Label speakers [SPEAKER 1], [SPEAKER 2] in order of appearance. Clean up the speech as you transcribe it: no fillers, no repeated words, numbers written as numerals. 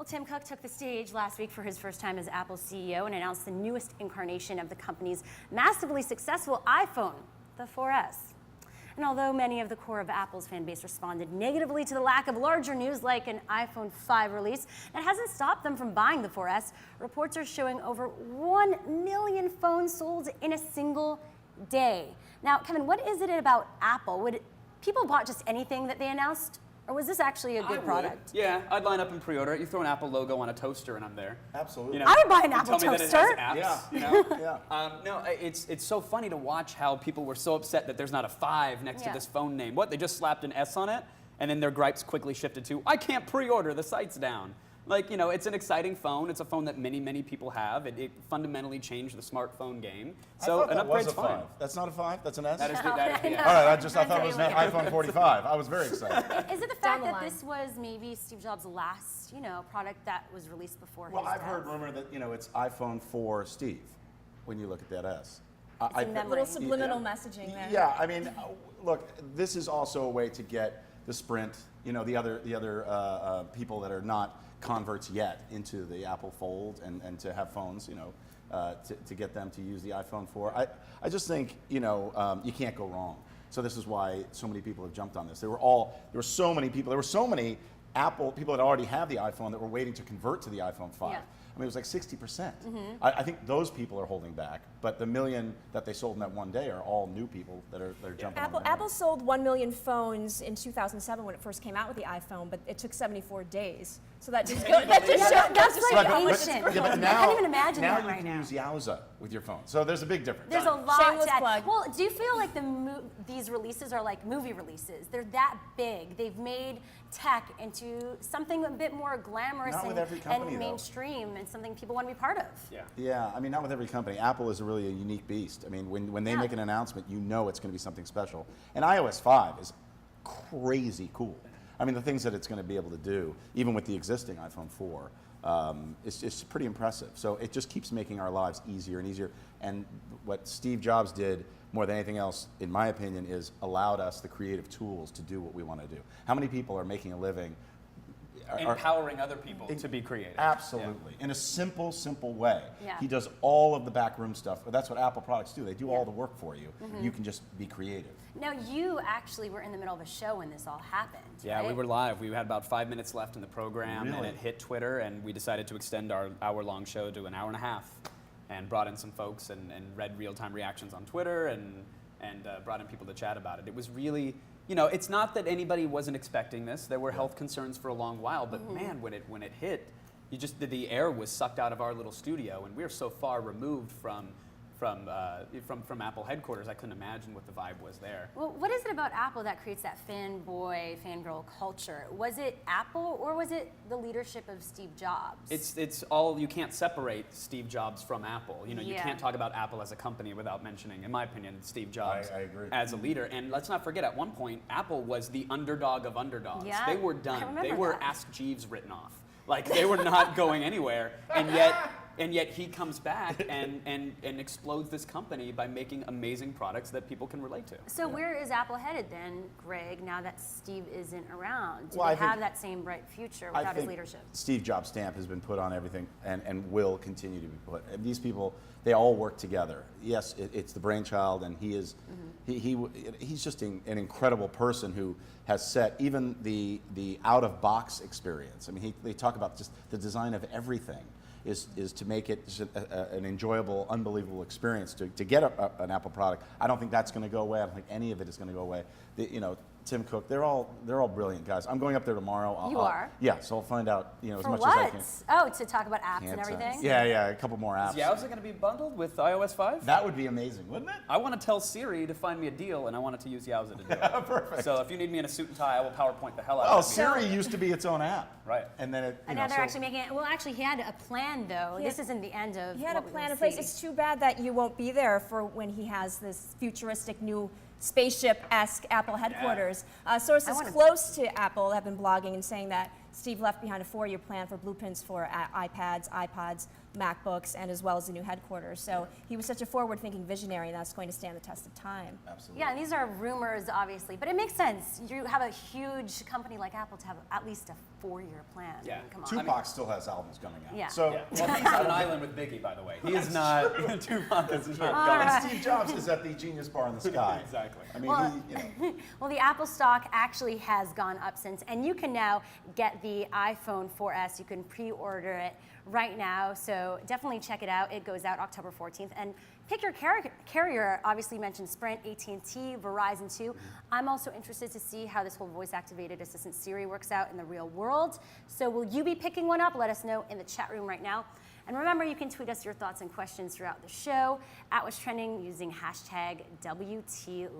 [SPEAKER 1] Well, Tim Cook took the stage last week for his first time as Apple's CEO and announced the newest incarnation of the company's massively successful iPhone, the 4S. And although many of the core of Apple's fan base responded negatively to the lack of larger news like an iPhone 5 release, that hasn't stopped them from buying the 4S. Reports are showing over 1 million phones sold in a single day. Now, Kevin, what is it about Apple? Would people bought just anything that they announced? Or was this actually a good product?
[SPEAKER 2] Yeah, I'd line up and pre-order it. You throw an Apple logo on a toaster and I'm there.
[SPEAKER 3] Absolutely.
[SPEAKER 2] You know,
[SPEAKER 1] I would buy an Apple
[SPEAKER 2] tell
[SPEAKER 1] toaster.
[SPEAKER 2] Me that it has apps,
[SPEAKER 3] Yeah.
[SPEAKER 2] You know?
[SPEAKER 3] Yeah.
[SPEAKER 2] No, it's so funny to watch how people were so upset that there's not a 5 next to this phone name. What, they just slapped an S on it? And then their gripes quickly shifted to, I can't pre-order, the site's down. Like, you know, it's an exciting phone. It's a phone that many people have. It fundamentally changed the smartphone game. So an upgrade's fine.
[SPEAKER 3] 5. That's not a 5? That's an S?
[SPEAKER 2] That is the S.
[SPEAKER 3] All right, I thought it was an iPhone 45. I was very excited.
[SPEAKER 1] Is it the fact that this was maybe Steve Jobs' last, product that was released before his
[SPEAKER 3] Well, I've
[SPEAKER 1] death?
[SPEAKER 3] heard rumor that, it's iPhone 4 Steve when you look at that S.
[SPEAKER 1] It's in memory.
[SPEAKER 4] Little subliminal messaging there.
[SPEAKER 3] Yeah, I mean, look, this is also a way to get the Sprint, the other people that are not converts yet into the Apple Fold and to have phones, to get them to use the iPhone 4. I just think, you can't go wrong. So this is why so many people have jumped on this. There were so many Apple people that already have the iPhone that were waiting to convert to the iPhone 5.
[SPEAKER 1] Yeah.
[SPEAKER 3] I mean, it was like 60%. I think those people are holding back, but the million that they sold in that one day are all new people that are jumping on the
[SPEAKER 4] Apple sold 1 million phones in 2007 when it first came out with the iPhone, but it took 74 days. So that just shows.
[SPEAKER 1] That's like ancient.
[SPEAKER 3] but
[SPEAKER 1] I
[SPEAKER 3] now,
[SPEAKER 1] can't even imagine that right
[SPEAKER 3] now
[SPEAKER 1] now.
[SPEAKER 3] you can use Yowza with your phone. So there's a big difference.
[SPEAKER 1] There's a lot
[SPEAKER 4] Shameless
[SPEAKER 1] to add.
[SPEAKER 4] plug.
[SPEAKER 1] Well, do you feel like these releases are like movie releases? They're that big. They've made tech into something a bit more glamorous
[SPEAKER 3] Not with every company,
[SPEAKER 1] and
[SPEAKER 3] though.
[SPEAKER 1] mainstream and something people want to be part of.
[SPEAKER 2] Yeah.
[SPEAKER 3] Yeah, I mean, not with every company. Apple is really a unique beast. I mean, when they make an announcement, it's going to be something special. And iOS 5 is crazy cool. I mean, the things that it's going to be able to do, even with the existing iPhone 4, it's pretty impressive. So it just keeps making our lives easier and easier. And what Steve Jobs did more than anything else, in my opinion, is allowed us the creative tools to do what we want to do. How many people are making a living?
[SPEAKER 2] Empowering other people to be creative.
[SPEAKER 3] Absolutely. In a simple way.
[SPEAKER 1] Yeah.
[SPEAKER 3] He does all of the backroom stuff. That's what Apple products do. They do all the work for you. You can just be creative.
[SPEAKER 1] Now, you actually were in the middle of a show when this all happened.
[SPEAKER 2] Yeah,
[SPEAKER 1] right?
[SPEAKER 2] we were live. We had about 5 minutes left in the program, and
[SPEAKER 3] Really?
[SPEAKER 2] it hit Twitter, and we decided to extend our hour-long show to an hour and a half, and brought in some folks and read real-time reactions on Twitter, and brought in people to chat about it. It was really, it's not that anybody wasn't expecting this. There were health concerns for a long while, but man, when it hit, the air was sucked out of our little studio, and we are so far removed from Apple headquarters. I couldn't imagine what the vibe was there.
[SPEAKER 1] Well, what is it about Apple that creates that fanboy, fangirl culture? Was it Apple or was it the leadership of Steve Jobs?
[SPEAKER 2] It's all, you can't separate Steve Jobs from Apple. You
[SPEAKER 1] Yeah.
[SPEAKER 2] can't talk about Apple as a company without mentioning, in my opinion, Steve Jobs
[SPEAKER 3] I agree.
[SPEAKER 2] as a leader. And let's not forget, at one point, Apple was the underdog of underdogs.
[SPEAKER 1] Yeah,
[SPEAKER 2] They were
[SPEAKER 1] I
[SPEAKER 2] done.
[SPEAKER 1] remember
[SPEAKER 2] They were
[SPEAKER 1] that.
[SPEAKER 2] Ask Jeeves written off. Like, they were not going anywhere. And yet he comes back and explodes this company by making amazing products that people can relate to.
[SPEAKER 1] So where is Apple headed then, Greg, now that Steve isn't around? Do
[SPEAKER 3] Well,
[SPEAKER 1] they
[SPEAKER 3] I think-
[SPEAKER 1] have that same bright future without his leadership?
[SPEAKER 3] Steve Jobs' stamp has been put on everything and will continue to be put. And these people, they all work together. Yes, it's the brainchild, and he is he's just an incredible person who has set even the out-of-box experience. I mean, they talk about just the design of everything is to make it just an enjoyable, unbelievable experience to get an Apple product. I don't think that's going to go away. I don't think any of it is going to go away. Tim Cook, they're all brilliant guys. I'm going up there tomorrow.
[SPEAKER 1] You are?
[SPEAKER 3] Yeah, so I'll find out as
[SPEAKER 1] For
[SPEAKER 3] much
[SPEAKER 1] what?
[SPEAKER 3] as I can.
[SPEAKER 1] Oh, to talk about apps and
[SPEAKER 3] Can't,
[SPEAKER 1] everything?
[SPEAKER 3] Yeah, a couple more apps.
[SPEAKER 2] Is Yowza going to be bundled with iOS 5?
[SPEAKER 3] That would be amazing, wouldn't it?
[SPEAKER 2] I want to tell Siri to find me a deal, and I want it to use Yowza to do it.
[SPEAKER 3] Perfect.
[SPEAKER 2] So if you need me in a suit and tie, I will PowerPoint the hell out
[SPEAKER 3] Oh,
[SPEAKER 2] of it.
[SPEAKER 3] Siri used to be its own app.
[SPEAKER 2] Right.
[SPEAKER 3] And then it.
[SPEAKER 1] And now they're actually making it. Well, actually, he had a plan though. This isn't the end of.
[SPEAKER 4] He had a
[SPEAKER 1] what we
[SPEAKER 4] plan
[SPEAKER 1] will
[SPEAKER 4] in place.
[SPEAKER 1] see.
[SPEAKER 4] It's too bad that you won't be there for when he has this futuristic new spaceship-esque Apple headquarters. Sources
[SPEAKER 1] wanna-
[SPEAKER 4] close to Apple have been blogging and saying that Steve left behind a 4-year plan for blueprints for iPads, iPods, MacBooks, and as well as the new headquarters. So he was such a forward-thinking visionary, and that's going to stand the test of time.
[SPEAKER 3] Absolutely.
[SPEAKER 1] Yeah, and these are rumors, obviously, but it makes sense. You have a huge company like Apple to have at least a 4-year plan.
[SPEAKER 2] Yeah.
[SPEAKER 1] I mean, come on.
[SPEAKER 3] Tupac still has albums coming out.
[SPEAKER 1] Yeah.
[SPEAKER 3] So
[SPEAKER 2] Yeah. Well, he's on an island with Biggie, by the way. He is not. Tupac is not
[SPEAKER 1] All
[SPEAKER 2] going.
[SPEAKER 1] right.
[SPEAKER 3] Steve Jobs is at the Genius Bar in the sky.
[SPEAKER 2] Exactly.
[SPEAKER 3] I mean,
[SPEAKER 1] Well-
[SPEAKER 3] he, you know.
[SPEAKER 1] Well, the Apple stock actually has gone up since, and you can now get the iPhone 4S. You can pre-order it right now, so definitely check it out. It goes out October 14th, and pick your carrier. Obviously, you mentioned Sprint, AT&T, Verizon too. I'm also interested to see how this whole voice-activated assistant Siri works out in the real world. So will you be picking one up? Let us know in the chat room right now. And remember, you can tweet us your thoughts and questions throughout the show at What's Trending using hashtag WT.